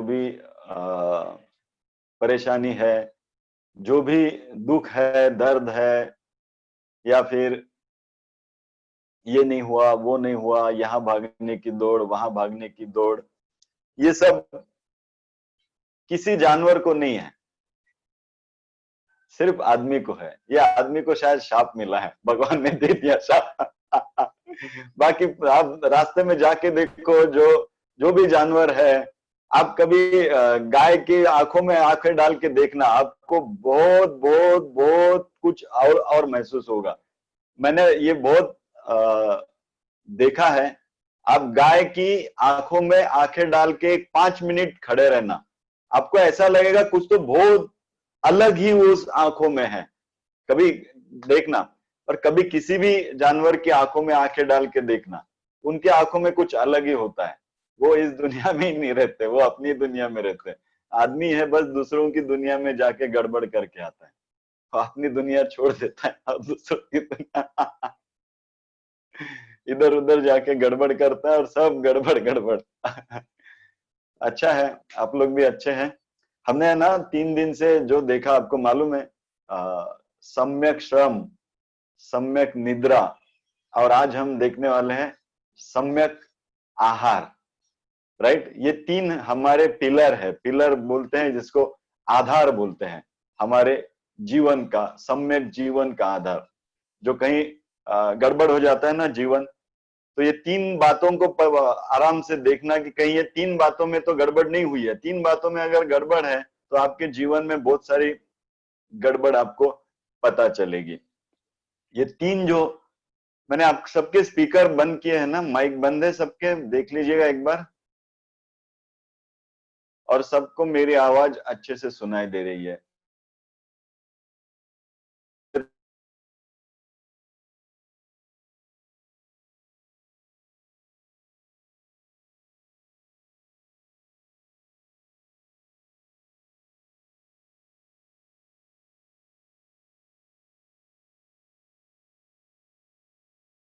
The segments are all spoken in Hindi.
भी परेशानी है, जो भी दुख है, दर्द है, या फिर ये नहीं हुआ, वो नहीं हुआ, यहाँ भागने की दौड़, वहां भागने की दौड़, ये सब किसी जानवर को नहीं है, सिर्फ आदमी को है। ये आदमी को शायद शाप मिला है, भगवान ने दे दिया शाप। बाकी आप रास्ते में जाके देखो, जो जो भी जानवर है, आप कभी गाय की आंखों में आंखें डाल के देखना, आपको बहुत बहुत बहुत कुछ और महसूस होगा। मैंने ये बहुत देखा है। आप गाय की आंखों में आंखें डाल के 5 मिनट खड़े रहना, आपको ऐसा लगेगा कुछ तो बहुत अलग ही उस आंखों में है। कभी देखना, और कभी किसी भी जानवर की आंखों में आंखें डाल के देखना, उनके आंखों में कुछ अलग ही होता है। वो इस दुनिया में ही नहीं रहते, वो अपनी दुनिया में रहते हैं। आदमी है बस दूसरों की दुनिया में जाके गड़बड़ करके आता है, वो अपनी दुनिया छोड़ देता है और दूसरों की दुनिया इधर उधर जाके गड़बड़ करता है, और सब गड़बड़ गड़बड़। अच्छा है, आप लोग भी अच्छे हैं। हमने ना 3 दिन से जो देखा, आपको मालूम है, सम्यक श्रम, सम्यक निद्रा, और आज हम देखने वाले हैं सम्यक आहार। राइट, ये 3 हमारे पिलर है। पिलर बोलते हैं जिसको, आधार बोलते हैं हमारे जीवन का, सम्यक जीवन का आधार। जो कहीं गड़बड़ हो जाता है ना जीवन, तो ये 3 बातों को आराम से देखना कि कहीं ये 3 बातों में तो गड़बड़ नहीं हुई है। 3 बातों में अगर गड़बड़ है तो आपके जीवन में बहुत सारी गड़बड़ आपको पता चलेगी। ये 3 जो मैंने, आप सबके स्पीकर बंद किए हैं ना, माइक बंद है सबके, देख लीजिएगा एक बार, और सबको मेरी आवाज अच्छे से सुनाई दे रही है।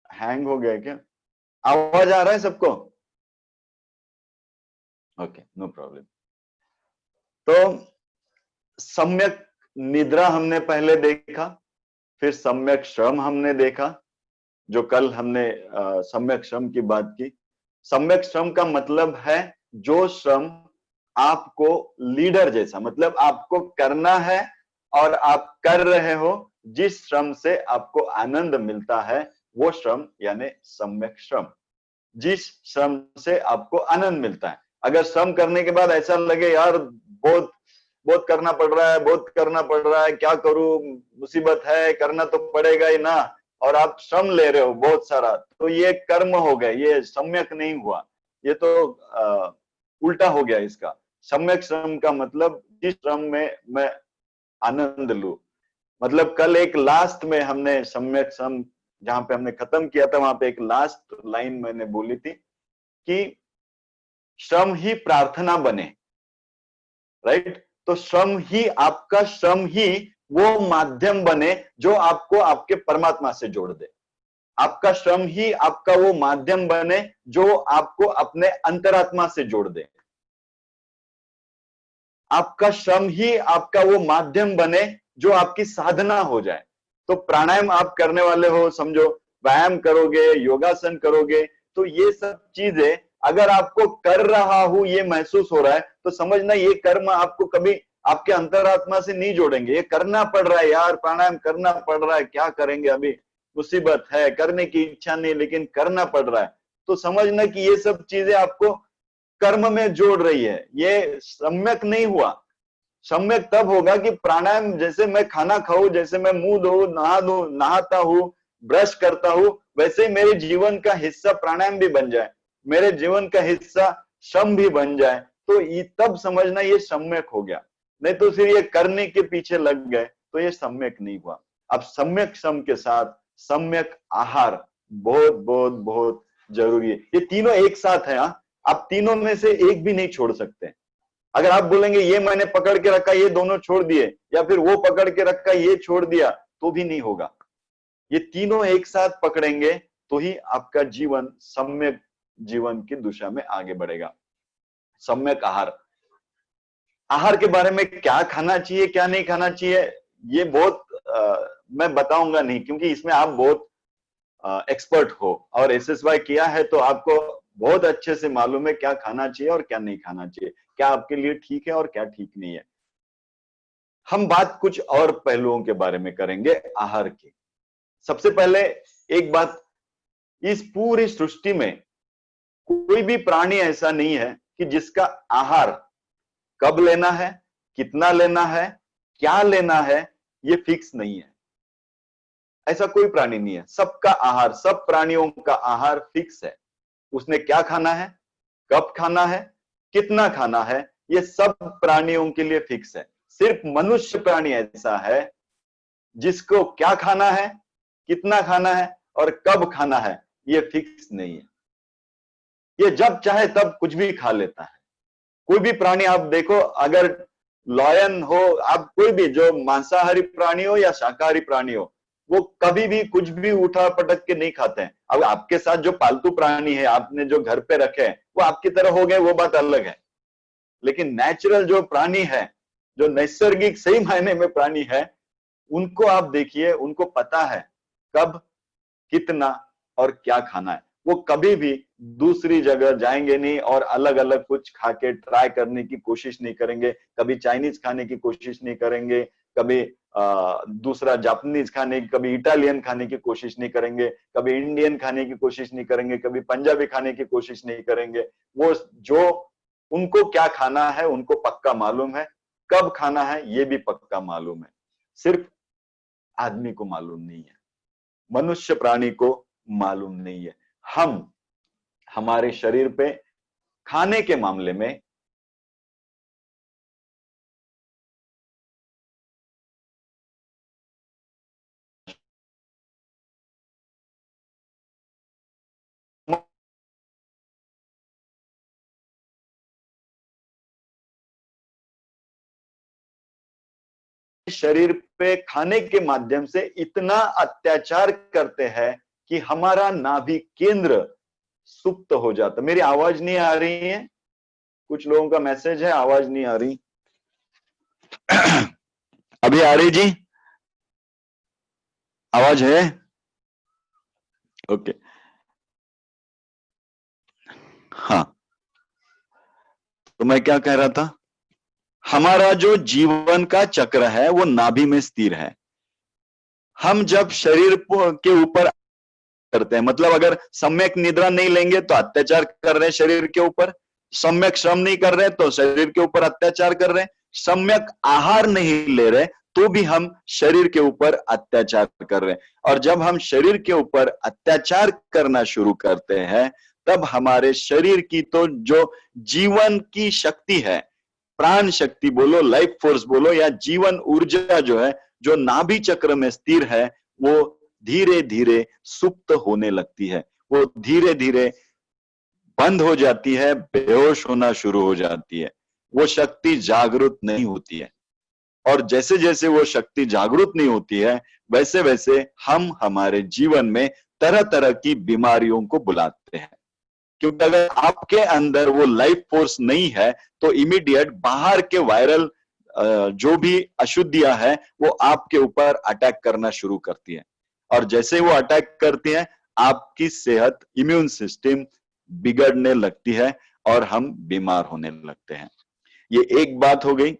हैंग हो गया क्या? आवाज आ रहा है सबको? Okay, no problem. तो सम्यक निद्रा हमने पहले देखा, फिर सम्यक श्रम हमने देखा, जो कल हमने सम्यक श्रम की बात की। सम्यक श्रम का मतलब है जो श्रम आपको लीडर जैसा, मतलब आपको करना है और आप कर रहे हो, जिस श्रम से आपको आनंद मिलता है, वो श्रम यानी सम्यक श्रम। जिस श्रम से आपको आनंद मिलता है। अगर श्रम करने के बाद ऐसा लगे यार बहुत बहुत करना पड़ रहा है, बहुत करना पड़ रहा है, क्या करूं, मुसीबत है, करना तो पड़ेगा ही ना, और आप श्रम ले रहे हो बहुत सारा, तो ये कर्म हो गए, ये सम्यक नहीं हुआ। ये तो उल्टा हो गया इसका। सम्यक श्रम का मतलब जिस श्रम में मैं आनंद लूं। मतलब कल एक लास्ट में हमने सम्यक श्रम जहां पे हमने खत्म किया था, वहां पे एक लास्ट लाइन मैंने बोली थी कि श्रम ही प्रार्थना बने। राइट, तो श्रम ही, आपका श्रम ही वो माध्यम बने जो आपको आपके परमात्मा से जोड़ दे। आपका श्रम ही आपका वो माध्यम बने जो आपको अपने अंतरात्मा से जोड़ दे। आपका श्रम ही आपका वो माध्यम बने जो आपकी साधना हो जाए। तो प्राणायाम आप करने वाले हो, समझो व्यायाम करोगे, योगासन करोगे, तो ये सब चीजें अगर आपको कर रहा हूं ये महसूस हो रहा है, तो समझना ये कर्म आपको कभी आपके अंतरात्मा से नहीं जोड़ेंगे। ये करना पड़ रहा है यार, प्राणायाम करना पड़ रहा है, क्या करेंगे, अभी मुसीबत है, करने की इच्छा नहीं, लेकिन करना पड़ रहा है, तो समझना कि ये सब चीजें आपको कर्म में जोड़ रही है। ये सम्यक नहीं हुआ। सम्यक तब होगा कि प्राणायाम, जैसे मैं खाना खाऊं, जैसे मैं मुंह धो, नहा दो, नहाता हूं, ब्रश करता हूं, वैसे ही मेरे जीवन का हिस्सा प्राणायाम भी बन जाए, मेरे जीवन का हिस्सा श्रम भी बन जाए, तो ये तब समझना ये सम्यक हो गया। नहीं तो फिर ये करने के पीछे लग गए तो ये सम्यक नहीं हुआ। अब सम्यक श्रम के साथ सम्यक आहार बहुत बहुत बहुत जरूरी है। ये तीनों एक साथ है। आप तीनों में से एक भी नहीं छोड़ सकते। अगर आप बोलेंगे ये मैंने पकड़ के रखा, ये दोनों छोड़ दिए, या फिर वो पकड़ के रखा, ये छोड़ दिया, तो भी नहीं होगा। ये तीनों एक साथ पकड़ेंगे तो ही आपका जीवन सम्यक जीवन की दिशा में आगे बढ़ेगा। सम्यक आहार, आहार के बारे में क्या खाना चाहिए क्या नहीं खाना चाहिए, ये बहुत मैं बताऊंगा नहीं, क्योंकि इसमें आप बहुत एक्सपर्ट हो और एसएसवाई किया है, तो आपको बहुत अच्छे से मालूम है क्या खाना चाहिए और क्या नहीं खाना चाहिए, क्या आपके लिए ठीक है और क्या ठीक नहीं है। हम बात कुछ और पहलुओं के बारे में करेंगे आहार की। सबसे पहले एक बात, इस पूरी सृष्टि में कोई भी प्राणी ऐसा नहीं है कि जिसका आहार कब लेना है, कितना लेना है, क्या लेना है, ये फिक्स नहीं है। ऐसा कोई प्राणी नहीं है, सबका आहार, सब प्राणियों का आहार फिक्स है। उसने क्या खाना है, कब खाना है, कितना खाना है, ये सब प्राणियों के लिए फिक्स है। सिर्फ मनुष्य प्राणी ऐसा है जिसको क्या खाना है, कितना खाना है और कब खाना है, ये फिक्स नहीं है। ये जब चाहे तब कुछ भी खा लेता है। कोई भी प्राणी आप देखो, अगर लॉयन हो, आप कोई भी जो मांसाहारी प्राणी हो या शाकाहारी प्राणी हो, वो कभी भी कुछ भी उठा पटक के नहीं खाते हैं। अब आपके साथ जो पालतू प्राणी है, आपने जो घर पे रखे हैं, वो आपकी तरह हो गए, वो बात अलग है। लेकिन नेचुरल जो प्राणी है, जो नैसर्गिक सही मायने में प्राणी है, उनको आप देखिए, उनको पता है कब, कितना और क्या खाना है। वो कभी भी दूसरी जगह जाएंगे नहीं और अलग अलग कुछ खा के ट्राई करने की कोशिश नहीं करेंगे। कभी चाइनीज खाने की कोशिश नहीं करेंगे, कभी दूसरा जापानीज खाने की, कभी इटालियन खाने की कोशिश नहीं करेंगे, कभी इंडियन खाने की कोशिश नहीं करेंगे, कभी पंजाबी खाने की कोशिश नहीं करेंगे। वो जो उनको क्या खाना है उनको पक्का मालूम है, कब खाना है ये भी पक्का मालूम है। सिर्फ आदमी को मालूम नहीं है, मनुष्य प्राणी को मालूम नहीं है। हम हमारे शरीर पे खाने के मामले में शरीर पे खाने के माध्यम से इतना अत्याचार करते हैं कि हमारा नाभि केंद्र सुप्त हो जाता। मेरी आवाज नहीं आ रही है? कुछ लोगों का मैसेज है आवाज नहीं आ रही। अभी आ रही जी? आवाज है? ओके। हाँ, तो मैं क्या कह रहा था, हमारा जो जीवन का चक्र है वो नाभि में स्थिर है। हम जब शरीर के ऊपर करते हैं, मतलब अगर सम्यक निद्रा नहीं लेंगे तो अत्याचार कर रहे हैं शरीर के ऊपर, सम्यक श्रम नहीं कर रहे तो शरीर के ऊपर अत्याचार कर रहे हैं, सम्यक आहार नहीं ले रहे तो भी हम शरीर के ऊपर अत्याचार कर रहे हैं। और जब हम शरीर के ऊपर अत्याचार करना शुरू करते हैं, तब हमारे शरीर की तो जो जीवन की शक्ति है, प्राण शक्ति बोलो, लाइफ फोर्स बोलो, या जीवन ऊर्जा जो है, जो नाभि चक्र में स्थिर है, वो धीरे धीरे सुप्त होने लगती है। वो धीरे धीरे बंद हो जाती है, बेहोश होना शुरू हो जाती है। वो शक्ति जागृत नहीं होती है। और जैसे जैसे वो शक्ति जागृत नहीं होती है, वैसे वैसे हम हमारे जीवन में तरह तरह की बीमारियों को बुलाते हैं। क्योंकि अगर आपके अंदर वो लाइफ फोर्स नहीं है, तो इमीडिएट बाहर के वायरल जो भी अशुद्धियां है, वो आपके ऊपर अटैक करना शुरू करती है। और जैसे वो अटैक करती है, आपकी सेहत, इम्यून सिस्टम बिगड़ने लगती है और हम बीमार होने लगते हैं। ये एक बात हो गई।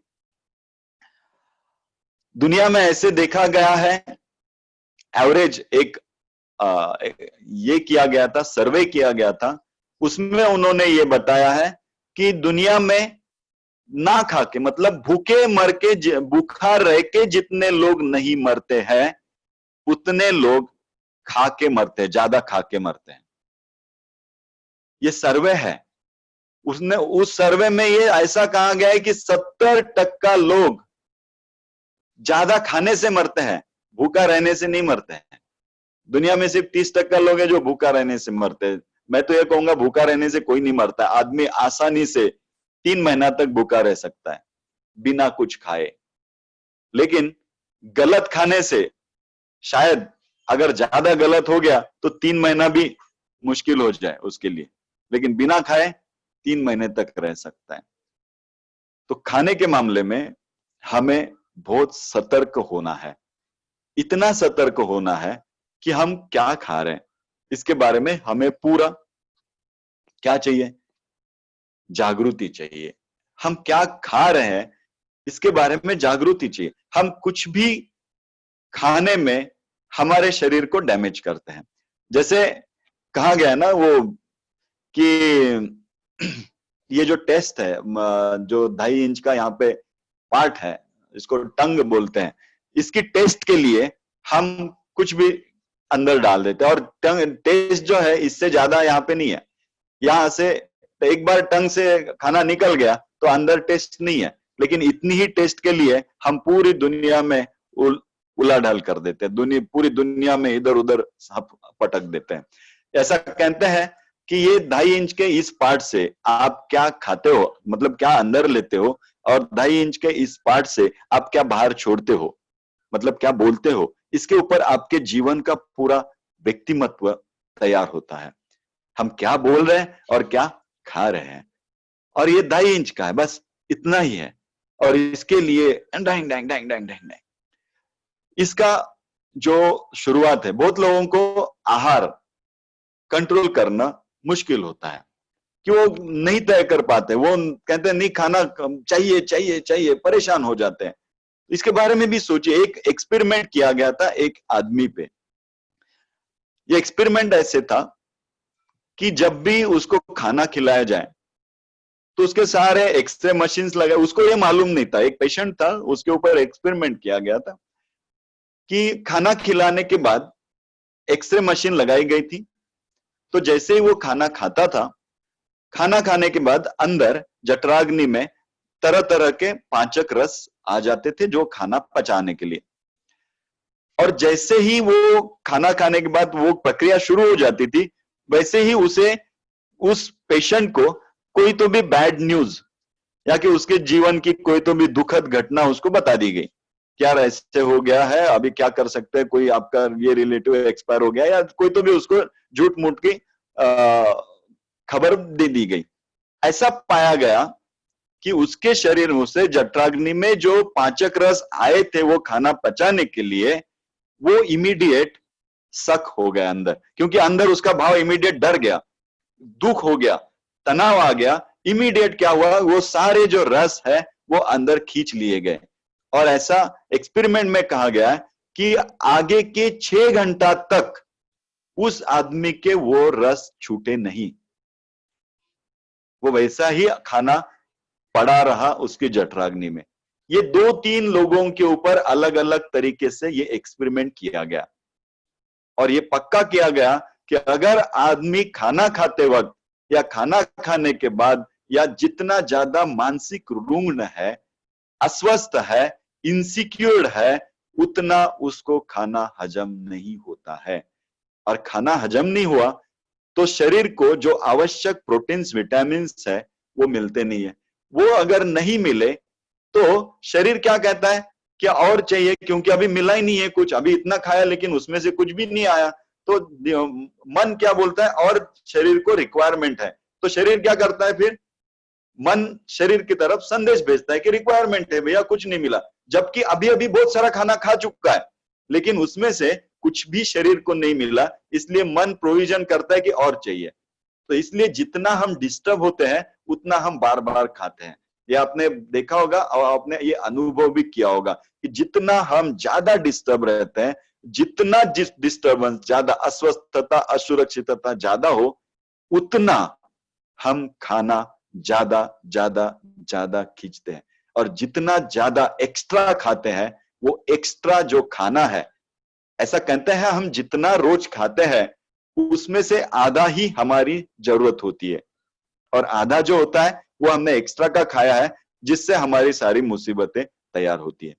दुनिया में ऐसे देखा गया है, एवरेज एक ये किया गया था, सर्वे किया गया था, उसमें उन्होंने ये बताया है कि दुनिया में ना खा के, मतलब भूखे मर के, भूखा रह के जितने लोग नहीं मरते हैं, उतने लोग खा के मरते हैं, ज्यादा खा के मरते हैं। ये सर्वे है। उसने उस सर्वे में ये ऐसा कहा गया है कि 70% लोग ज्यादा खाने से मरते हैं, भूखा रहने से नहीं मरते हैं। दुनिया में सिर्फ 30% लोग हैं जो भूखा रहने से मरते हैं। मैं तो ये कहूंगा भूखा रहने से कोई नहीं मरता। आदमी आसानी से 3 महीना तक भूखा रह सकता है बिना कुछ खाए। लेकिन गलत खाने से शायद अगर ज्यादा गलत हो गया तो 3 महीना भी मुश्किल हो जाए उसके लिए, लेकिन बिना खाए 3 महीने तक रह सकता है। तो खाने के मामले में हमें बहुत सतर्क होना है, इतना सतर्क होना है कि हम क्या खा रहे हैं इसके बारे में हमें पूरा क्या चाहिए, जागृति चाहिए। हम क्या खा रहे हैं इसके बारे में जागृति चाहिए। हम कुछ भी खाने में हमारे शरीर को डैमेज करते हैं। जैसे कहा गया ना वो कि ये जो टेस्ट है, जो 2.5 इंच का यहाँ पे पार्ट है, इसको टंग बोलते हैं, इसकी टेस्ट के लिए हम कुछ भी अंदर डाल देते हैं, और टंग टेस्ट जो है इससे ज्यादा यहाँ पे नहीं है। यहाँ से एक बार टंग से खाना निकल गया तो अंदर टेस्ट नहीं है, लेकिन इतनी ही टेस्ट के लिए हम पूरी दुनिया में उलाढाल कर देते हैं, पूरी दुनिया में इधर उधर पटक देते हैं। ऐसा कहते हैं कि ये 2.5 इंच के इस पार्ट से आप क्या खाते हो, मतलब क्या अंदर लेते हो, और 2.5 इंच के इस पार्ट से आप क्या बाहर छोड़ते हो, मतलब क्या बोलते हो, इसके ऊपर आपके जीवन का पूरा व्यक्तिमत्व तैयार होता है। हम क्या बोल रहे हैं और क्या खा रहे हैं, और ये 2.5 इंच का है, बस इतना ही है। और इसके लिए dang dang dang dang dang, इसका जो शुरुआत है, बहुत लोगों को आहार कंट्रोल करना मुश्किल होता है कि वो नहीं तय कर पाते, वो कहते हैं नहीं खाना चाहिए चाहिए चाहिए, परेशान हो जाते हैं। इसके बारे में भी सोचिए, एक एक्सपेरिमेंट किया गया था एक आदमी पे। ये एक्सपेरिमेंट ऐसे था कि जब भी उसको खाना खिलाया जाए तो उसके सारे एक्सरे मशीन्स लगे, उसको ये मालूम नहीं था, एक पेशेंट था, उसके ऊपर एक्सपेरिमेंट किया गया था कि खाना खिलाने के बाद एक्सरे मशीन लगाई गई थी। तो जैसे ही वो खाना खाता था, खाना खाने के बाद अंदर जठराग्नि में तरह तरह के पाचक रस आ जाते थे जो खाना पचाने के लिए। और जैसे ही वो खाना खाने के बाद वो प्रक्रिया शुरू हो जाती थी, वैसे ही उस पेशेंट को कोई तो भी बैड न्यूज या कि उसके जीवन की कोई तो भी दुखद घटना उसको बता दी गई, क्या ऐसे हो गया है, अभी क्या कर सकते हैं, कोई आपका ये रिलेटिव एक्सपायर हो गया, या कोई तो भी उसको झूठ मूठ की खबर दे दी गई। ऐसा पाया गया कि उसके शरीर से जठराग्नि में जो पाचक रस आए थे वो खाना पचाने के लिए, वो इमीडिएट शक हो गया अंदर, क्योंकि अंदर उसका भाव इमीडिएट डर गया, दुख हो गया, तनाव आ गया। इमीडिएट क्या हुआ, वो सारे जो रस है वो अंदर खींच लिए गए। और ऐसा एक्सपेरिमेंट में कहा गया है कि आगे के 6 घंटा तक उस आदमी के वो रस छूटे नहीं, वो वैसा ही खाना पड़ा रहा उसकी जठराग्नि में। ये 2-3 लोगों के ऊपर अलग अलग तरीके से ये एक्सपेरिमेंट किया गया, और ये पक्का किया गया कि अगर आदमी खाना खाते वक्त या खाना खाने के बाद या जितना ज्यादा मानसिक रुग्ण है, अस्वस्थ है, इनसिक्योर है, उतना उसको खाना हजम नहीं होता है। और खाना हजम नहीं हुआ तो शरीर को जो आवश्यक प्रोटीन्स विटामिन्स है वो मिलते नहीं है। वो अगर नहीं मिले तो शरीर क्या कहता है, क्या और चाहिए, क्योंकि अभी मिला ही नहीं है कुछ, अभी इतना खाया लेकिन उसमें से कुछ भी नहीं आया। तो मन क्या बोलता है, और शरीर को रिक्वायरमेंट है, तो शरीर क्या करता है, फिर मन शरीर की तरफ संदेश भेजता है कि रिक्वायरमेंट है भैया, कुछ नहीं मिला, जबकि अभी अभी बहुत सारा खाना खा चुका है, लेकिन उसमें से कुछ भी शरीर को नहीं मिला, इसलिए मन प्रोविजन करता है कि और चाहिए। तो इसलिए जितना हम डिस्टर्ब होते हैं उतना हम बार बार खाते हैं। ये आपने देखा होगा और आपने ये अनुभव भी किया होगा कि जितना हम ज्यादा डिस्टर्ब रहते हैं, जितना डिस्टर्बेंस ज्यादा, अस्वस्थता असुरक्षितता ज्यादा हो, उतना हम खाना ज्यादा ज्यादा ज्यादा खींचते हैं। और जितना ज्यादा एक्स्ट्रा खाते हैं, वो एक्स्ट्रा जो खाना है, ऐसा कहते हैं हम जितना रोज खाते हैं उसमें से आधा ही हमारी जरूरत होती है, और आधा जो होता है वो हमने एक्स्ट्रा का खाया है, जिससे हमारी सारी मुसीबतें तैयार होती है।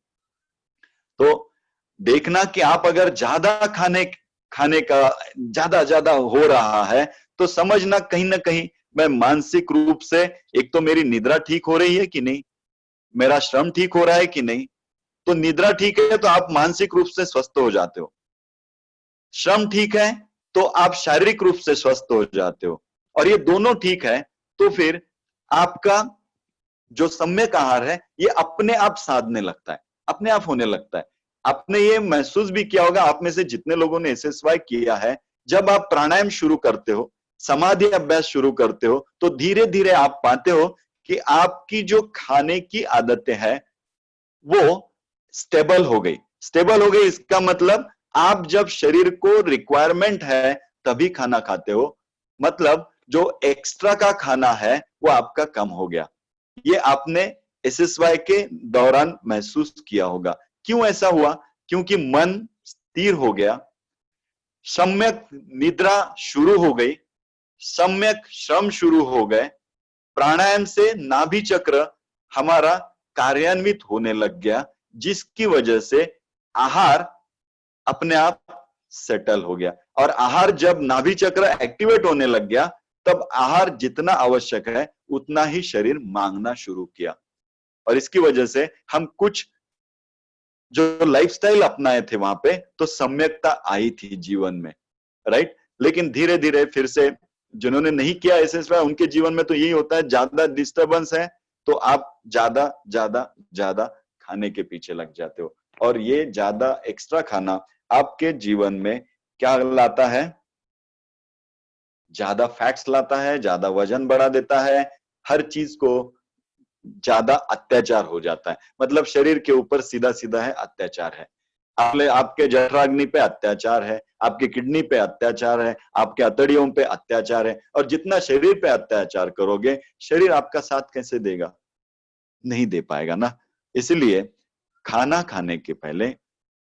तो देखना कि आप अगर ज्यादा खाने का ज्यादा ज्यादा हो रहा है, तो समझना कहीं ना कहीं मैं मानसिक रूप से, एक तो मेरी निद्रा ठीक हो रही है कि नहीं, मेरा श्रम ठीक हो रहा है कि नहीं। तो निद्रा ठीक है तो आप मानसिक रूप से स्वस्थ हो जाते हो, श्रम ठीक है तो आप शारीरिक रूप से स्वस्थ हो जाते हो, और ये दोनों ठीक है तो फिर आपका जो सम्यक आहार है ये अपने आप साधने लगता है, अपने आप होने लगता है। आपने ये महसूस भी किया होगा, आप में से जितने लोगों ने एसएसवाई किया है, जब आप प्राणायाम शुरू करते हो, समाधि अभ्यास शुरू करते हो, तो धीरे धीरे आप पाते हो कि आपकी जो खाने की आदतें हैं वो स्टेबल हो गई। स्टेबल हो गई इसका मतलब आप जब शरीर को रिक्वायरमेंट है तभी खाना खाते हो, मतलब जो एक्स्ट्रा का खाना है वो आपका कम हो गया। ये आपने एसएसवाई के दौरान महसूस किया होगा। क्यों ऐसा हुआ? क्योंकि मन स्थिर हो गया, सम्यक निद्रा शुरू हो गई, सम्यक श्रम शुरू हो गए, प्राणायाम से नाभि चक्र हमारा कार्यान्वित होने लग गया, जिसकी वजह से आहार अपने आप सेटल हो गया। और आहार जब नाभि चक्र एक्टिवेट होने लग गया, तब आहार जितना आवश्यक है उतना ही शरीर मांगना शुरू किया। और इसकी वजह से हम कुछ जो लाइफस्टाइल अपनाए थे वहां पे, तो सम्यकता आई थी जीवन में, राइट। लेकिन धीरे धीरे फिर से जिन्होंने नहीं किया एसएसवाई, उनके जीवन में तो यही होता है, ज्यादा डिस्टरबेंस है तो आप ज्यादा ज्यादा ज्यादा खाने के पीछे लग जाते हो। और ये ज्यादा एक्स्ट्रा खाना आपके जीवन में क्या लाता है? ज्यादा फैट्स लाता है, ज्यादा वजन बढ़ा देता है, हर चीज को ज्यादा अत्याचार हो जाता है। मतलब शरीर के ऊपर सीधा सीधा है अत्याचार है। आपके जठराग्नि पे अत्याचार है, आपके किडनी पे अत्याचार है, आपके अतड़ियों पे अत्याचार है। और जितना शरीर पे अत्याचार करोगे, शरीर आपका साथ कैसे देगा? नहीं दे पाएगा ना। इसलिए खाना खाने के पहले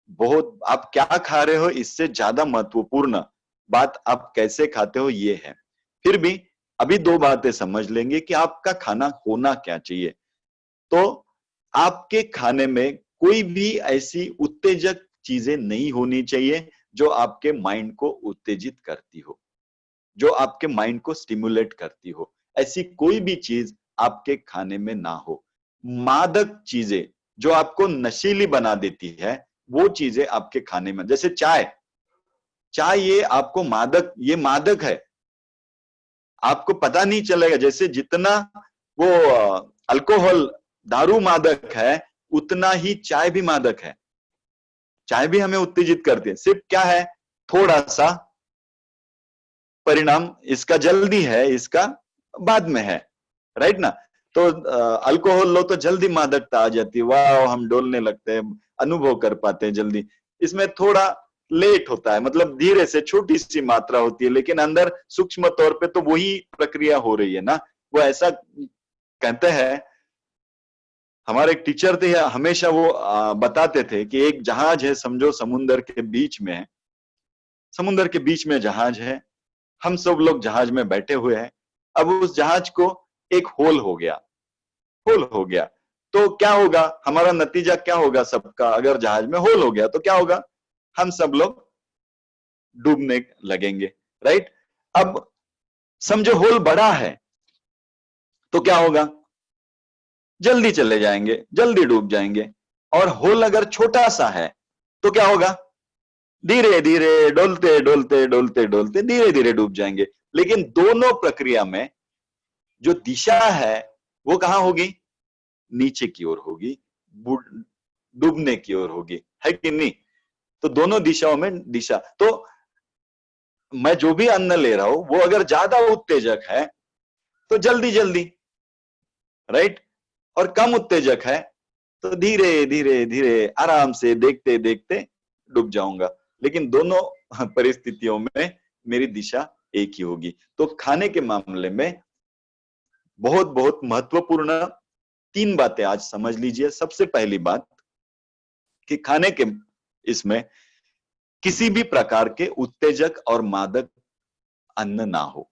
बहुत आप क्या खा रहे हो इससे ज्यादा महत्वपूर्ण बात आप कैसे खाते हो ये है। फिर भी अभी दो बातें समझ लेंगे कि आपका खाना होना क्या चाहिए। तो आपके खाने में कोई भी ऐसी उत्तेजक चीजें नहीं होनी चाहिए जो आपके माइंड को उत्तेजित करती हो, जो आपके माइंड को स्टिमुलेट करती हो। ऐसी कोई भी चीज आपके खाने में ना हो। मादक चीजें जो आपको नशीली बना देती है, वो चीजें आपके खाने में, जैसे चाय, चाय ये आपको मादक, ये मादक है, आपको पता नहीं चलेगा। जैसे जितना वो अल्कोहल दारू मादक है, उतना ही चाय भी मादक है। चाय भी हमें उत्तेजित करती है, सिर्फ क्या है, थोड़ा सा परिणाम इसका जल्दी है, इसका बाद में है, राइट ना। तो अल्कोहल लो तो जल्दी मादकता आ जाती है, वाह हम डोलने लगते हैं, अनुभव कर पाते हैं जल्दी। इसमें थोड़ा लेट होता है, मतलब धीरे से छोटी सी मात्रा होती है, लेकिन अंदर सूक्ष्म तौर पे तो वही प्रक्रिया हो रही है ना। वो ऐसा कहते हैं, हमारे एक टीचर थे, हमेशा वो बताते थे कि एक जहाज है, समझो समुन्द्र के बीच में है, समुन्द्र के बीच में जहाज है, हम सब लोग जहाज में बैठे हुए हैं। अब उस जहाज को एक होल हो गया, होल हो गया, तो क्या होगा, हमारा नतीजा क्या होगा सबका? अगर जहाज में होल हो गया तो क्या होगा? हम सब लोग डूबने लगेंगे, राइट। अब समझो होल बड़ा है तो क्या होगा? जल्दी चले जाएंगे, जल्दी डूब जाएंगे। और होल अगर छोटा सा है तो क्या होगा? धीरे धीरे डोलते डोलते डोलते डोलते धीरे धीरे डूब जाएंगे। लेकिन दोनों प्रक्रिया में जो दिशा है वो कहां होगी? नीचे की ओर होगी, डूबने की ओर होगी, है कि नहीं? तो दोनों दिशाओं में दिशा, तो मैं जो भी अन्न ले रहा हूं वो अगर ज्यादा उत्तेजक है तो जल्दी जल्दी, राइट, और कम उत्तेजक है तो धीरे धीरे धीरे आराम से देखते देखते डूब जाऊंगा। लेकिन दोनों परिस्थितियों में मेरी दिशा एक ही होगी। तो खाने के मामले में बहुत बहुत महत्वपूर्ण तीन बातें आज समझ लीजिए। सबसे पहली बात कि खाने के इसमें किसी भी प्रकार के उत्तेजक और मादक अन्न ना हो।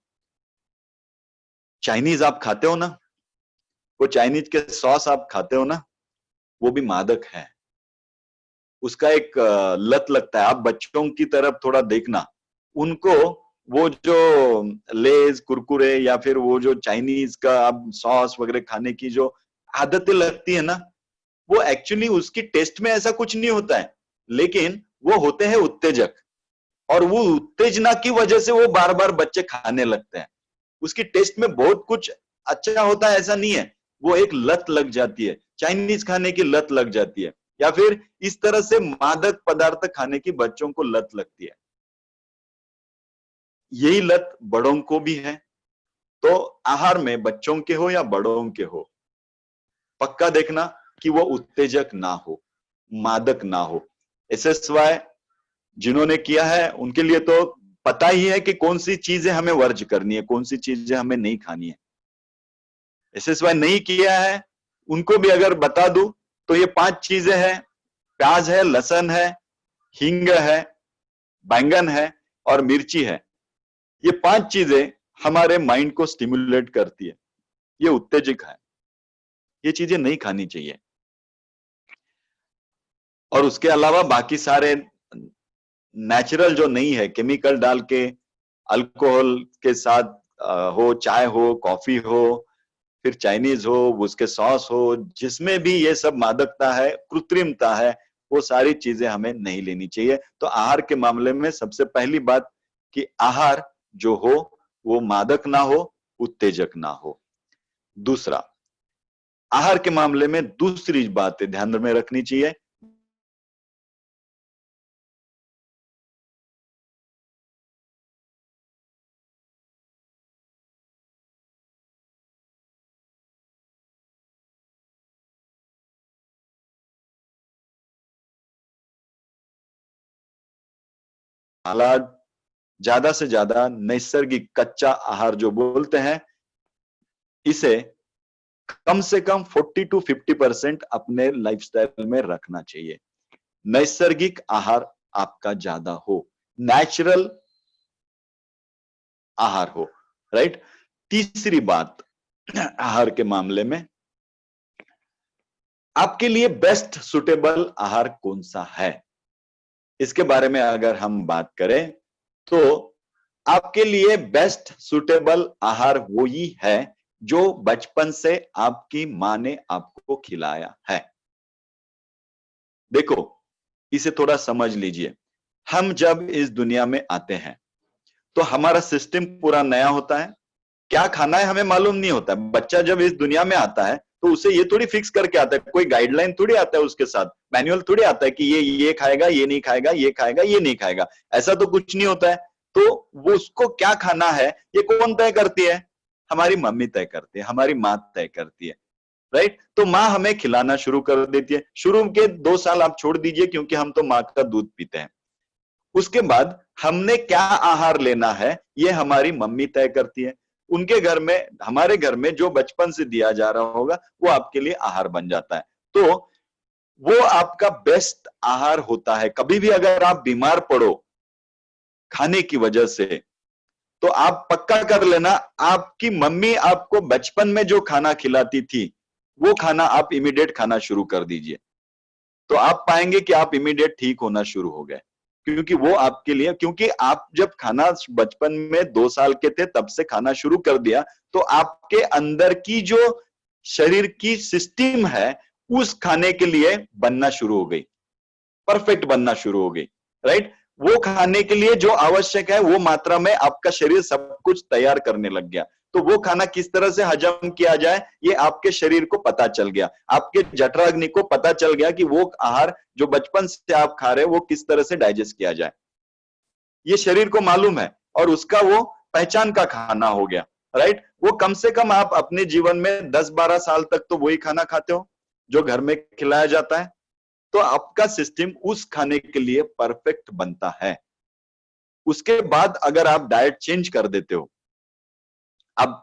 चाइनीज आप खाते हो ना, वो चाइनीज के सॉस आप खाते हो ना, वो भी मादक है। उसका एक लत लगता है। आप बच्चों की तरफ थोड़ा देखना, उनको वो जो लेज कुरकुरे या फिर वो जो चाइनीज का आप सॉस वगैरह खाने की जो आदतें लगती है ना, वो एक्चुअली उसकी टेस्ट में ऐसा कुछ नहीं होता है, लेकिन वो होते हैं उत्तेजक। और वो उत्तेजना की वजह से वो बार बार बच्चे खाने लगते हैं। उसकी टेस्ट में बहुत कुछ अच्छा होता है ऐसा नहीं है, वो एक लत लग जाती है, चाइनीज खाने की लत लग जाती है, या फिर इस तरह से मादक पदार्थ खाने की बच्चों को लत लगती है। यही लत बड़ों को भी है। तो आहार में बच्चों के हो या बड़ों के हो, पक्का देखना कि वो उत्तेजक ना हो, मादक ना हो। एसएसवाई जिन्होंने किया है उनके लिए तो पता ही है कि कौन सी चीजें हमें वर्ज करनी है, कौन सी चीजें हमें नहीं खानी है। एसएसवाई नहीं किया है उनको भी अगर बता दूं तो ये 5 चीजें हैं, प्याज है, लहसुन है, हींग है, बैंगन है और मिर्ची है। ये 5 चीजें हमारे माइंड को स्टिमुलेट करती है, ये उत्तेजक है, ये चीजें नहीं खानी चाहिए। और उसके अलावा बाकी सारे नेचुरल जो नहीं है, केमिकल डाल के अल्कोहल के साथ हो, चाय हो, कॉफी हो, फिर चाइनीज हो, उसके सॉस हो, जिसमें भी ये सब मादकता है, कृत्रिमता है, वो सारी चीजें हमें नहीं लेनी चाहिए। तो आहार के मामले में सबसे पहली बात कि आहार जो हो वो मादक ना हो, उत्तेजक ना हो। दूसरा, आहार के मामले में दूसरी बात ध्यान में रखनी चाहिए, हालात ज्यादा से ज्यादा नैसर्गिक कच्चा आहार जो बोलते हैं, इसे कम से कम 40 to 50% अपने लाइफस्टाइल में रखना चाहिए। नैसर्गिक आहार आपका ज्यादा हो, नेचुरल आहार हो, राइट। तीसरी बात, आहार के मामले में आपके लिए बेस्ट सुटेबल आहार कौन सा है, इसके बारे में अगर हम बात करें तो आपके लिए बेस्ट सुटेबल आहार वो ही है जो बचपन से आपकी मां ने आपको खिलाया है। देखो, इसे थोड़ा समझ लीजिए। हम जब इस दुनिया में आते हैं तो हमारा सिस्टम पूरा नया होता है, क्या खाना है हमें मालूम नहीं होता। बच्चा जब इस दुनिया में आता है तो उसे ये थोड़ी फिक्स करके आता है, कोई गाइडलाइन थोड़ी आता है उसके साथ, मैनुअल थोड़ी आता है कि ये खाएगा, ये नहीं खाएगा, ये खाएगा, ये नहीं खाएगा, ऐसा तो कुछ नहीं होता है। तो वो उसको क्या खाना है ये कौन तय करती है? हमारी मम्मी तय करती है, हमारी माँ तय करती है, राइट। तो माँ हमें खिलाना शुरू कर देती है। शुरू के 2 साल आप छोड़ दीजिए क्योंकि हम तो माँ का दूध पीते हैं। उसके बाद हमने क्या आहार लेना है ये हमारी मम्मी तय करती है। उनके घर में, हमारे घर में जो बचपन से दिया जा रहा होगा वो आपके लिए आहार बन जाता है। तो वो आपका बेस्ट आहार होता है। कभी भी अगर आप बीमार पड़ो खाने की वजह से तो आप पक्का कर लेना, आपकी मम्मी आपको बचपन में जो खाना खिलाती थी वो खाना आप इमीडिएट खाना शुरू कर दीजिए, तो आप पाएंगे कि आप इमीडिएट ठीक होना शुरू हो गए। क्योंकि वो आपके लिए, क्योंकि आप जब खाना बचपन में 2 साल के थे तब से खाना शुरू कर दिया तो आपके अंदर की जो शरीर की सिस्टम है उस खाने के लिए बनना शुरू हो गई, परफेक्ट बनना शुरू हो गई, राइट। वो खाने के लिए जो आवश्यक है वो मात्रा में आपका शरीर सब कुछ तैयार करने लग गया। तो वो खाना किस तरह से हजम किया जाए ये आपके शरीर को पता चल गया, आपके जठराग्नि को पता चल गया कि वो आहार जो बचपन से आप खा रहे हो वो किस तरह से डाइजेस्ट किया जाए, ये शरीर को मालूम है और उसका वो पहचान का खाना हो गया, राइट। वो कम से कम आप अपने जीवन में 10-12 साल तक तो वही खाना खाते हो जो घर में खिलाया जाता है, तो आपका सिस्टम उस खाने के लिए परफेक्ट बनता है। उसके बाद अगर आप डाइट चेंज कर देते हो, अब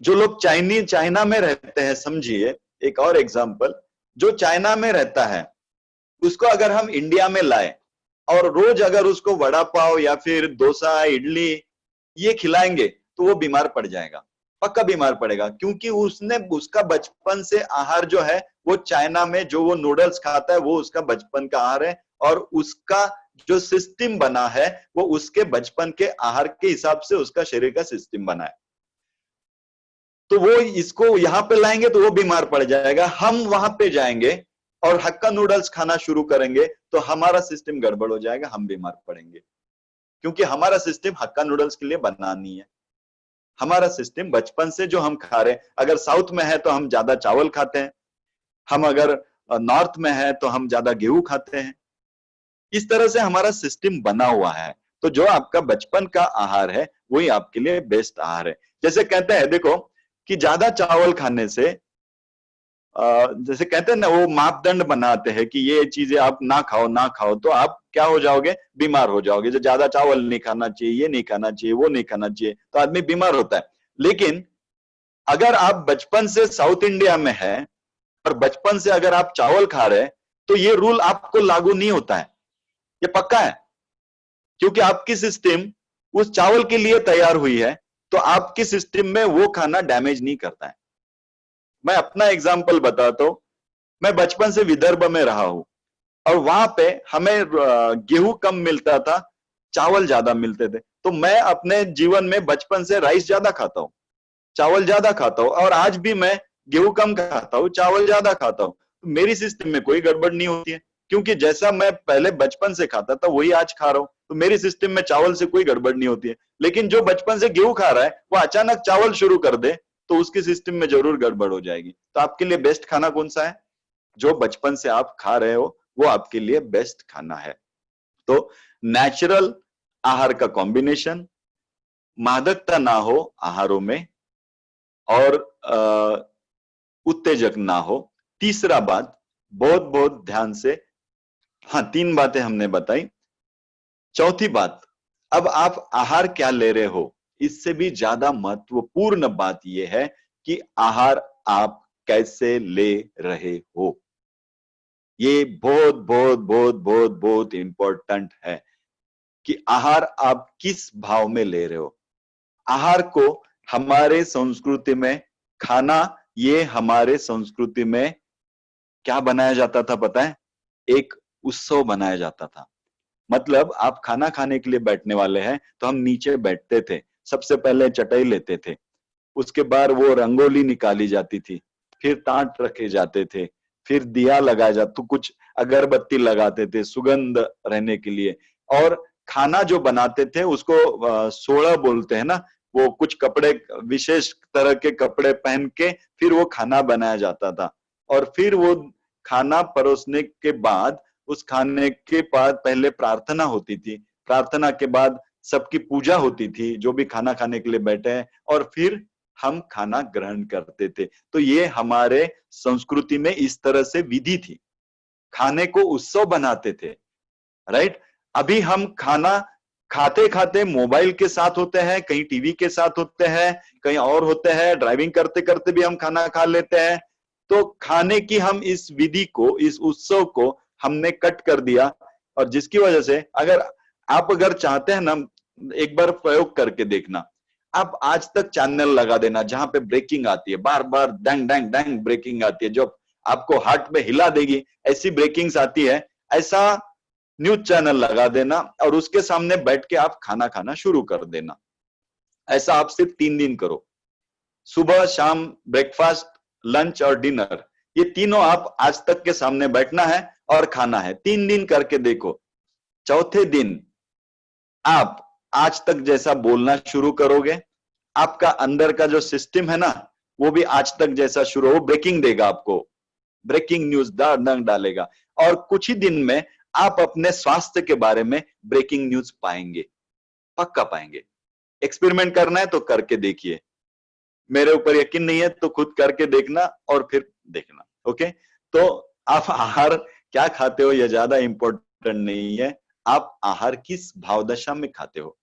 जो लोग चाइना में रहते हैं, समझिए एक और एग्जांपल, जो चाइना में रहता है उसको अगर हम इंडिया में लाए और रोज अगर उसको वड़ा पाव या फिर डोसा, इडली ये खिलाएंगे तो वो बीमार पड़ जाएगा, पक्का बीमार पड़ेगा। क्योंकि उसने, उसका बचपन से आहार जो है वो चाइना में जो वो नूडल्स खाता है वो उसका बचपन का आहार है और उसका जो सिस्टम बना है वो उसके बचपन के आहार के हिसाब से उसका शरीर का सिस्टम बना है। तो वो इसको यहां पे लाएंगे तो वो बीमार पड़ जाएगा। हम वहां पे जाएंगे और हक्का नूडल्स खाना शुरू करेंगे तो हमारा सिस्टम गड़बड़ हो जाएगा, हम बीमार पड़ेंगे क्योंकि हमारा सिस्टम हक्का नूडल्स के लिए बना नहीं है। हमारा सिस्टम बचपन से जो हम खा रहे हैं, अगर साउथ में है तो हम ज्यादा चावल खाते हैं, हम अगर नॉर्थ में है तो हम ज्यादा गेहूं खाते हैं। इस तरह से हमारा सिस्टम बना हुआ है। तो जो आपका बचपन का आहार है वही आपके लिए बेस्ट आहार है। जैसे कहते हैं देखो कि ज्यादा चावल खाने से जैसे कहते हैं ना, वो मापदंड बनाते हैं कि ये चीजें आप ना खाओ ना खाओ तो आप क्या हो जाओगे, बीमार हो जाओगे। जो ज्यादा चावल नहीं खाना चाहिए, ये नहीं खाना चाहिए, वो नहीं खाना चाहिए, तो आदमी बीमार होता है। लेकिन अगर आप बचपन से साउथ इंडिया में है और बचपन से अगर आप चावल खा रहे हैं तो ये रूल आपको लागू नहीं होता है, ये पक्का है। क्योंकि आपकी सिस्टम उस चावल के लिए तैयार हुई है, तो आपकी सिस्टम में वो खाना डैमेज नहीं करता है। मैं अपना एग्जाम्पल बताता हूं। मैं बचपन से विदर्भ में रहा हूं और वहां पे हमें गेहूं कम मिलता था, चावल ज्यादा मिलते थे। तो मैं अपने जीवन में बचपन से राइस ज्यादा खाता हूं, चावल ज्यादा खाता हूं, और आज भी मैं गेहूं कम खाता हूं, चावल ज्यादा खाता हूं। तो मेरी सिस्टम में कोई गड़बड़ नहीं होती है, क्योंकि जैसा मैं पहले बचपन से खाता था वही आज खा रहा हूं। तो मेरी सिस्टम में चावल से कोई गड़बड़ नहीं होती है। लेकिन जो बचपन से गेहूं खा रहा है वो अचानक चावल शुरू कर दे तो उसकी सिस्टम में जरूर गड़बड़ हो जाएगी। तो आपके लिए बेस्ट खाना कौन सा है? जो बचपन से आप खा रहे हो वो आपके लिए बेस्ट खाना है। तो नेचुरल आहार का कॉम्बिनेशन, मादकता ना हो आहारों में, और उत्तेजक ना हो। तीसरा बात, बहुत बहुत ध्यान से, हाँ 3 बातें हमने बताई। चौथी बात, अब आप आहार क्या ले रहे हो, इससे भी ज्यादा महत्वपूर्ण बात यह है कि आहार आप कैसे ले रहे हो। ये बहुत बहुत बहुत बहुत बहुत इंपॉर्टेंट है कि आहार आप किस भाव में ले रहे हो। आहार को हमारे संस्कृति में खाना, ये हमारे संस्कृति में क्या बनाया जाता था पता है? एक उत्सव बनाया जाता था। मतलब आप खाना खाने के लिए बैठने वाले हैं तो हम नीचे बैठते थे, सबसे पहले चटाई लेते थे, उसके बाद वो रंगोली निकाली जाती थी, फिर टाट रखे जाते थे, फिर दिया लगाया जाता, तो कुछ अगरबत्ती लगाते थे सुगंध रहने के लिए। और खाना जो बनाते थे उसको सोड़ा बोलते हैं ना, वो कुछ कपड़े, विशेष तरह के कपड़े पहन के फिर वो खाना बनाया जाता था। और फिर वो खाना परोसने के बाद, उस खाने के बाद पहले प्रार्थना होती थी, प्रार्थना के बाद सबकी पूजा होती थी जो भी खाना खाने के लिए बैठे हैं, और फिर हम खाना ग्रहण करते थे। तो ये हमारे संस्कृति में इस तरह से विधि थी, खाने को उत्सव बनाते थे, राइट। अभी हम खाना खाते खाते मोबाइल के साथ होते हैं, कहीं टीवी के साथ होते हैं, कहीं और होते हैं, ड्राइविंग करते करते भी हम खाना खा लेते हैं। तो खाने की हम इस विधि को, इस उत्सव को हमने कट कर दिया। और जिसकी वजह से अगर चाहते हैं ना, एक बार प्रयोग करके देखना, आप आज तक चैनल लगा देना जहां पे ब्रेकिंग आती है, बार बार डंग डंग डंग ब्रेकिंग आती है, जो आपको हार्ट में हिला देगी, ऐसी ब्रेकिंग्स आती है। ऐसा न्यूज चैनल लगा देना और उसके सामने बैठ के आप खाना खाना शुरू कर देना। ऐसा आप सिर्फ 3 दिन करो, सुबह शाम, ब्रेकफास्ट, लंच और डिनर, ये तीनों आप आज तक के सामने बैठना है और खाना है। 3 दिन करके देखो, चौथे दिन आप आज तक जैसा बोलना शुरू करोगे, आपका अंदर का जो सिस्टम है ना वो भी आज तक जैसा शुरू हो, ब्रेकिंग देगा आपको, ब्रेकिंग न्यूज डालेगा। और कुछ ही दिन में आप अपने स्वास्थ्य के बारे में ब्रेकिंग न्यूज पाएंगे, पक्का पाएंगे। एक्सपेरिमेंट करना है तो करके देखिए, मेरे ऊपर यकीन नहीं है तो खुद करके देखना और फिर देखना। ओके, तो आप आहार क्या खाते हो यह ज्यादा इंपॉर्टेंट नहीं है, आप आहार किस भावदशा में खाते हो।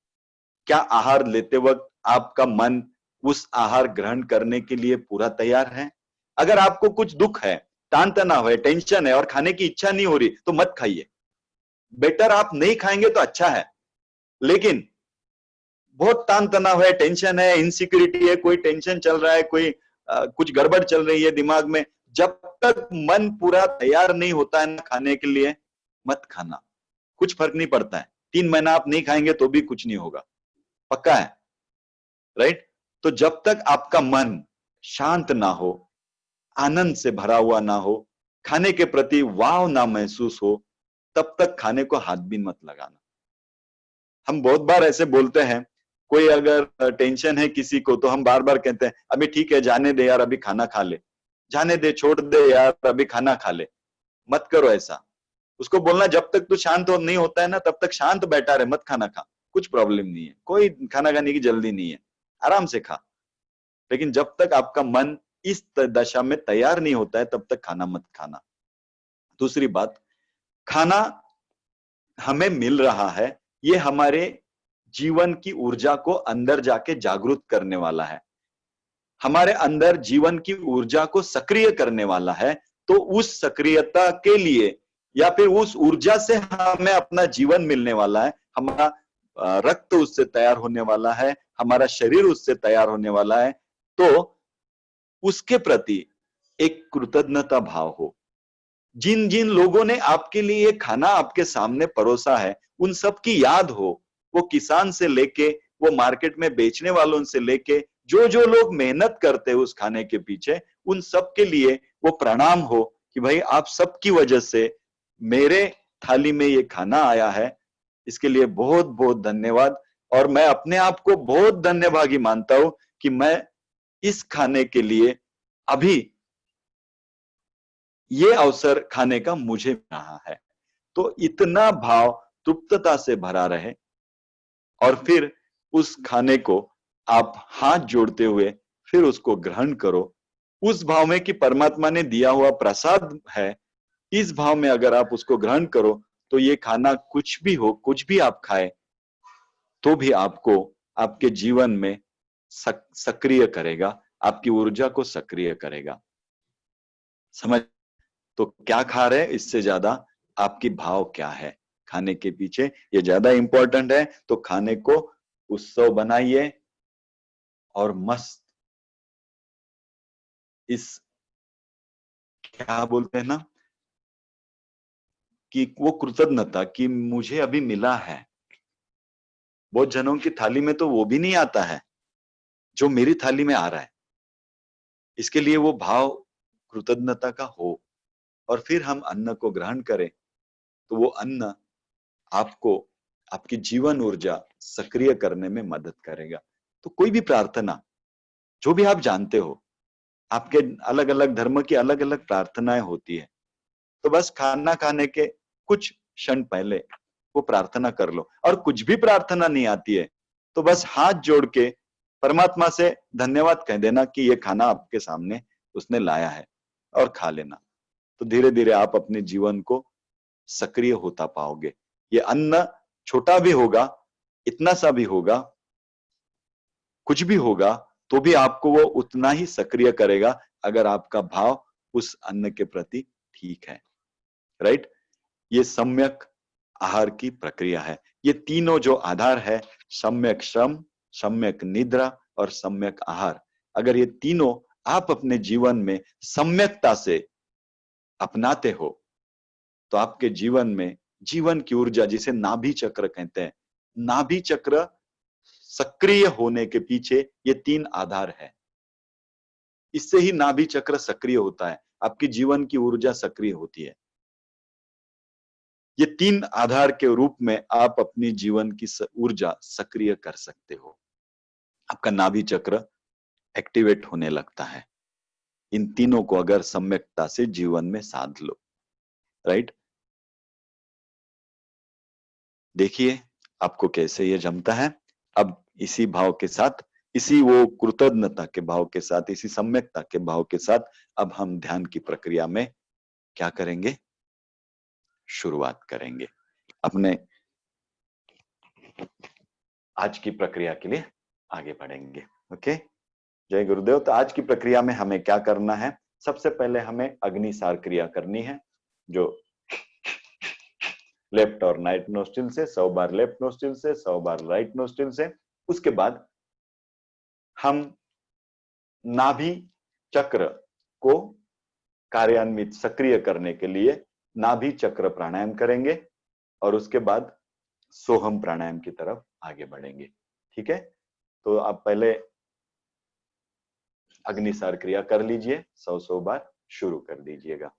क्या आहार लेते वक्त आपका मन उस आहार ग्रहण करने के लिए पूरा तैयार है? अगर आपको कुछ दुख है, तान तनाव है, टेंशन है और खाने की इच्छा नहीं हो रही तो मत खाइए। बेटर आप नहीं खाएंगे तो अच्छा है। लेकिन बहुत तान तनाव है, टेंशन है, इनसिक्योरिटी है, कोई टेंशन चल रहा है, कोई कुछ गड़बड़ चल रही है दिमाग में, जब तक मन पूरा तैयार नहीं होता है ना खाने के लिए, मत खाना। कुछ फर्क नहीं पड़ता है, 3 महीना आप नहीं खाएंगे तो भी कुछ नहीं होगा, पक्का है, राइट। तो जब तक आपका मन शांत ना हो, आनंद से भरा हुआ ना हो, खाने के प्रति वाव ना महसूस हो, तब तक खाने को हाथ भी मत लगाना। हम बहुत बार ऐसे बोलते हैं, कोई अगर टेंशन है किसी को तो हम बार बार कहते हैं अभी ठीक है, जाने दे यार, अभी खाना खा ले, जाने दे, छोड़ दे यार, अभी खाना खा ले। मत करो ऐसा। उसको बोलना जब तक तू शांत नहीं होता है ना तब तक शांत बैठा रहे, मत खाना खा, कुछ प्रॉब्लम नहीं है, कोई खाना खाने की जल्दी नहीं है, आराम से खा। लेकिन जब तक आपका मन इस दशा में तैयार नहीं होता है तब तक खाना मत खाना। दूसरी बात, खाना हमें मिल रहा है, ये हमारे जीवन की ऊर्जा को अंदर जाके जागृत करने वाला है, हमारे अंदर जीवन की ऊर्जा को सक्रिय करने वाला है। तो उस सक्रियता के लिए या फिर उस ऊर्जा से हमें अपना जीवन मिलने वाला है, हमारा रक्त उससे तैयार होने वाला है, हमारा शरीर उससे तैयार होने वाला है। तो उसके प्रति एक कृतज्ञता भाव हो। जिन जिन लोगों ने आपके लिए खाना आपके सामने परोसा है उन सब की याद हो, वो किसान से लेके वो मार्केट में बेचने वालों से लेके जो जो लोग मेहनत करते हैं उस खाने के पीछे, उन सब के लिए वो प्रणाम हो कि भाई आप सबकी वजह से मेरे थाली में ये खाना आया है, इसके लिए बहुत बहुत धन्यवाद। और मैं अपने आप को बहुत धन्यभागी मानता हूं कि मैं इस खाने के लिए अभी ये अवसर खाने का मुझे मिल रहा है। तो इतना भाव तृप्तता से भरा रहे और फिर उस खाने को आप हाथ जोड़ते हुए फिर उसको ग्रहण करो, उस भाव में कि परमात्मा ने दिया हुआ प्रसाद है, इस भाव में अगर आप उसको ग्रहण करो तो ये खाना कुछ भी हो, कुछ भी आप खाए तो भी आपको आपके जीवन में सक्रिय करेगा, आपकी ऊर्जा को सक्रिय करेगा। समझ? तो क्या खा रहे हैं इससे ज्यादा आपकी भाव क्या है खाने के पीछे, ये ज्यादा इंपॉर्टेंट है। तो खाने को उत्सव बनाइए और मस्त इस क्या बोलते हैं ना कि वो कृतज्ञता कि मुझे अभी मिला है। बहुत जनों की थाली में तो वो भी नहीं आता है जो मेरी थाली में आ रहा है। इसके लिए वो भाव कृतज्ञता का हो और फिर हम अन्न को ग्रहण करें तो वो अन्न आपको आपकी जीवन ऊर्जा सक्रिय करने में मदद करेगा। तो कोई भी प्रार्थना जो भी आप जानते हो, आपके अलग अलग धर्म की अलग अलग प्रार्थनाएं होती है, तो बस खाना खाने के कुछ क्षण पहले वो प्रार्थना कर लो। और कुछ भी प्रार्थना नहीं आती है तो बस हाथ जोड़ के परमात्मा से धन्यवाद कह देना कि ये खाना आपके सामने उसने लाया है और खा लेना। तो धीरे धीरे आप अपने जीवन को सक्रिय होता पाओगे। ये अन्न छोटा भी होगा, इतना सा भी होगा, कुछ भी होगा, तो भी आपको वो उतना ही सक्रिय करेगा अगर आपका भाव उस अन्न के प्रति ठीक है। राइट? ये सम्यक आहार की प्रक्रिया है। ये तीनों जो आधार है, सम्यक श्रम, सम्यक निद्रा और सम्यक आहार, अगर ये तीनों आप अपने जीवन में सम्यकता से अपनाते हो तो आपके जीवन में जीवन की ऊर्जा, जिसे नाभि चक्र कहते हैं, नाभि चक्र सक्रिय होने के पीछे ये तीन आधार है। इससे ही नाभि चक्र सक्रिय होता है, आपकी जीवन की ऊर्जा सक्रिय होती है। ये तीन आधार के रूप में आप अपनी जीवन की ऊर्जा सक्रिय कर सकते हो। आपका नाभि चक्र एक्टिवेट होने लगता है इन तीनों को अगर सम्यकता से जीवन में साध लो। राइट? देखिए आपको कैसे ये जमता है। अब इसी भाव के साथ, इसी वो कृतज्ञता के भाव के साथ, इसी सम्यकता के भाव के साथ अब हम ध्यान की प्रक्रिया में क्या करेंगे, शुरुआत करेंगे अपने आज की प्रक्रिया के लिए आगे बढ़ेंगे। ओके, जय गुरुदेव। तो आज की प्रक्रिया में हमें क्या करना है, सबसे पहले हमें अग्निसार क्रिया करनी है, जो लेफ्ट और राइट नोस्ट्रिल से 100 बार लेफ्ट नोस्ट्रिल से, 100 बार राइट नोस्ट्रिल से। उसके बाद हम नाभि चक्र को कार्यान्वित सक्रिय करने के लिए नाभि चक्र प्राणायाम करेंगे और उसके बाद सोहम प्राणायाम की तरफ आगे बढ़ेंगे। ठीक है? तो आप पहले अग्निसार क्रिया कर लीजिए, 100 बार शुरू कर दीजिएगा।